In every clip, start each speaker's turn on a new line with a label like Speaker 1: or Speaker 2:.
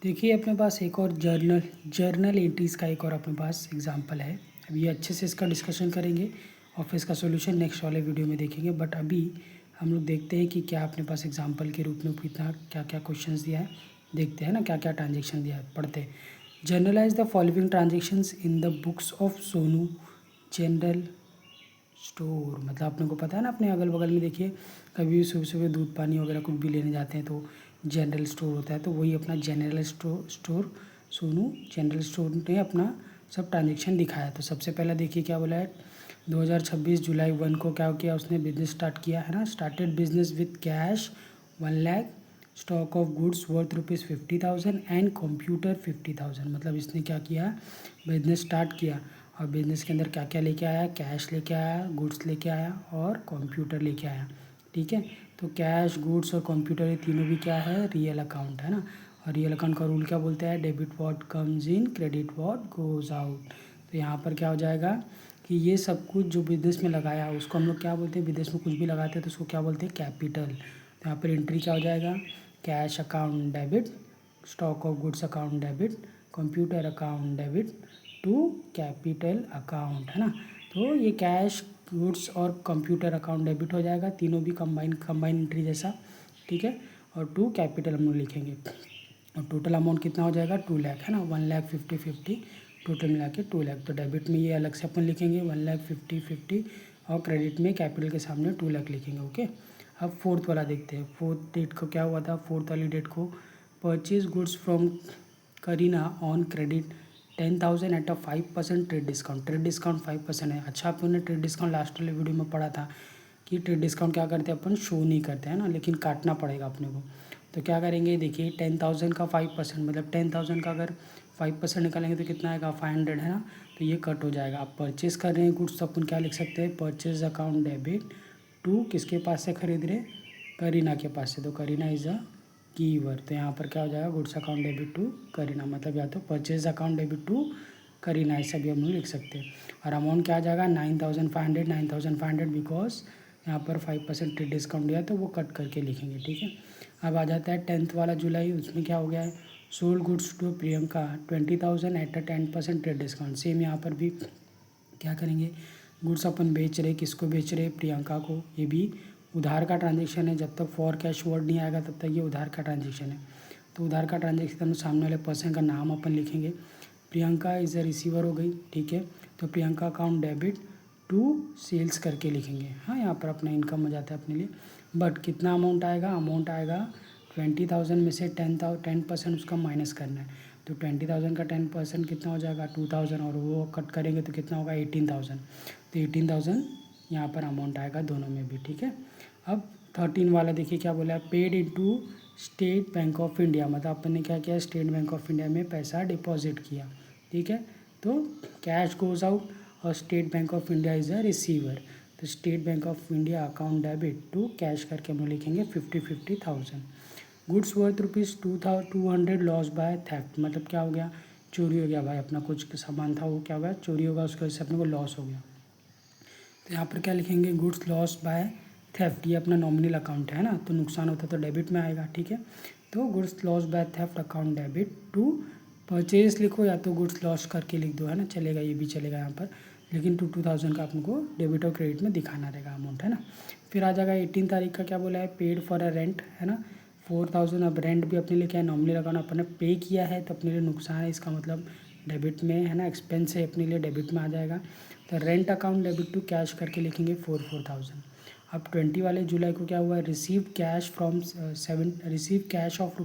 Speaker 1: देखिए अपने पास एक और जर्नल एंट्रीज़ का एक और अपने पास एग्जांपल है। अभी अच्छे से इसका डिस्कशन करेंगे और फिर इसका सॉल्यूशन नेक्स्ट वाले वीडियो में देखेंगे। बट अभी हम लोग देखते हैं कि क्या अपने पास एग्जांपल के रूप में कितना क्या क्या क्वेश्चंस दिया है, देखते हैं ना क्या क्या ट्रांजेक्शन दिया है, पढ़ते हैं। Generalized the following transactions in the books of Sonu general store. मतलब अपने को पता है ना, अपने अगल बगल में देखिए कभी भी सुबह सुबह दूध पानी वगैरह कुछ भी लेने जाते हैं तो जनरल स्टोर होता है, तो वही अपना general store Sonu general store ने अपना सब ट्रांजेक्शन दिखाया। तो सबसे पहला देखिए क्या बोला है, 2026 जुलाई 1 को क्या किया उसने, बिजनेस स्टार्ट किया है ना। Started business with cash 1 lakh, stock of goods worth ₹50,000 and computer 50,000। मतलब इसने क्या किया, बिजनेस स्टार्ट किया और बिज़नेस के अंदर क्या क्या लेके आया, कैश लेके आया, गुड्स लेके आया और कंप्यूटर लेके आया। ठीक है, तो कैश, गुड्स और कंप्यूटर ये तीनों भी क्या है, रियल अकाउंट है ना। और रियल अकाउंट का रूल क्या बोलते हैं, debit what comes in, credit what goes out. तो यहाँ पर क्या हो जाएगा कि ये सब कुछ जो बिजनेस में लगाया उसको हम लोग क्या बोलते हैं, बिजनेस में कुछ भी लगाते हैं तो उसको क्या बोलते हैं, कैपिटल। तो यहाँ पर एंट्री क्या हो जाएगा, cash account debit, stock of goods account debit, computer account debit to capital account, है ना। तो ये कैश, गुड्स और कंप्यूटर अकाउंट डेबिट हो जाएगा, तीनों भी कंबाइन एंट्री जैसा। ठीक है, और टू कैपिटल हम लोग लिखेंगे और टोटल अमाउंट कितना हो जाएगा 2 लाख, है ना। 1,50,50 टोटल मिला के 2 लाख। तो डेबिट में ये अलग से अपन लिखेंगे 1,50,50 और क्रेडिट में कैपिटल के सामने 2 लाख लिखेंगे। ओके, अब फोर्थ वाला देखते हैं। फोर्थ डेट को क्या हुआ था, फोर्थ वाली डेट को, purchase goods from Kareena on credit 10,000 at a 5% trade discount. Trade discount 5% है। अच्छा, अपन ने ट्रेड डिस्काउंट लास्ट वाले वीडियो में पढ़ा था कि ट्रेड डिस्काउंट क्या करते हैं अपन, शो नहीं करते हैं ना, लेकिन काटना पड़ेगा अपने को। तो क्या करेंगे, देखिए 10,000 का 5%, मतलब 10,000 का अगर 5% निकालेंगे तो कितना आएगा 500, है ना। तो ये कट हो जाएगा। आप परचेस कर रहे हैं गुड्स तो अपन क्या लिख सकते हैं, परचेज अकाउंट डेबिट टू किसके पास से खरीद रहे, करीना के पास से। तो करीना इज़ अ कीवर्ड। तो यहाँ पर क्या हो जाएगा, goods account debit to Kareena, मतलब या तो purchase account debit to Kareena, ऐसा भी हम लोग लिख सकते हैं। और अमाउंट क्या आ जाएगा 9,500 बिकॉज यहाँ पर 5% ट्रेड डिस्काउंट दिया तो वो कट करके लिखेंगे। ठीक है, अब आ जाता है 10th वाला जुलाई, उसमें क्या हो गया है, sold goods to Priyanka 20,000 at a 10% trade discount. Same यहाँ पर भी क्या करेंगे, गुड्स अपन बेच रहे, किसको बेच रहे, प्रियंका को। ये भी उधार का ट्रांजेक्शन है, जब तक फॉर कैश वर्ड नहीं आएगा तब तक ये उधार का ट्रांजेक्शन है। तो उधार का ट्रांजेक्शन में सामने वाले पर्सन का नाम अपन लिखेंगे। प्रियंका इज़ अ रिसीवर हो गई। ठीक है, तो Priyanka account debit to sales करके लिखेंगे। हाँ, यहाँ पर अपना इनकम हो जाता है अपने लिए। बट कितना अमाउंट आएगा, अमाउंट आएगा 20,000 में से 10% उसका माइनस करना है। तो 20,000 का 10% कितना हो जाएगा 2,000, और वो कट करेंगे तो कितना होगा 18,000। तो 18,000 यहाँ पर अमाउंट आएगा दोनों में भी। ठीक है, अब 13 वाला देखिए क्या बोला है, paid into state Bank of India. मतलब अपन ने क्या किया, स्टेट बैंक ऑफ इंडिया में पैसा डिपॉजिट किया। ठीक है, तो कैश गोज़ आउट और State Bank of India is a receiver. तो State Bank of India account debit to cash करके हम लोग लिखेंगे 50,000। Goods worth ₹200 loss by theft. मतलब क्या हो गया, चोरी हो गया भाई, अपना कुछ सामान था वो क्या हो गया, चोरी होगा, उसकी वजह से अपने को लॉस हो गया। तो यहाँ पर क्या लिखेंगे, गुड्स लॉस बाय थेफ्ट। ये अपना नॉमिनल अकाउंट है ना, तो नुकसान होता तो डेबिट में आएगा। ठीक है, तो goods loss by theft account debit to purchase लिखो या तो गुड्स लॉस करके लिख दो, है ना, चलेगा, ये भी चलेगा यहाँ पर। लेकिन 2,000 का आपको डेबिट और क्रेडिट में दिखाना रहेगा अमाउंट, है ना। फिर आ जाएगा 18 तारीख का, क्या बोला है, पेड फॉर अ रेंट, है ना, 4,000। अब रेंट भी अपने लिए क्या है, नॉमिनल अकाउंट अपन ने पे किया है तो अपने लिए नुकसान है, इसका मतलब डेबिट में, है ना, एक्सपेंस है अपने लिए डेबिट में आ जाएगा। तो rent account debit to cash करके लिखेंगे 4,000। अब 20 वाले जुलाई को क्या हुआ, receive cash of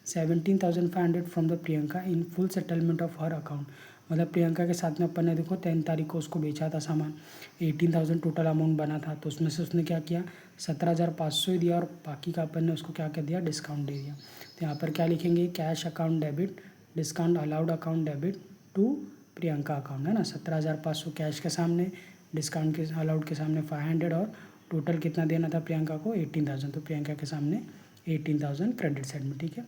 Speaker 1: ₹17,500 from the Priyanka in full settlement of her account. मतलब प्रियंका के साथ में अपन ने देखो 10 तारीख को उसको बेचा था सामान, 18,000 टोटल अमाउंट बना था, तो उसमें से उसने क्या किया 17,500 ही दिया और बाकी का अपन ने उसको क्या कर दिया, डिस्काउंट दे दिया। तो यहाँ पर क्या लिखेंगे, cash account debit, discount allowed account debit to Priyanka account, है ना। 17,500 कैश के सामने, डिस्काउंट के अलाउड के सामने 500 और टोटल कितना देना था प्रियंका को 18,000। तो प्रियंका के सामने 18,000 क्रेडिट साइड में। ठीक है,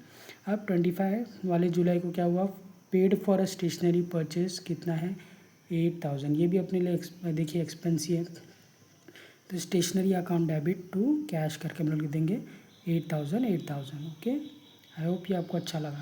Speaker 1: अब 25 वाले जुलाई को क्या हुआ, paid for a stationery purchase कितना है 8,000। ये भी अपने लिए देखिए एक्सपेंस ही है, तो stationery account debit to cash करके हम लोग लिख देंगे 8,000। ओके, आई होप ये आपको अच्छा लगा।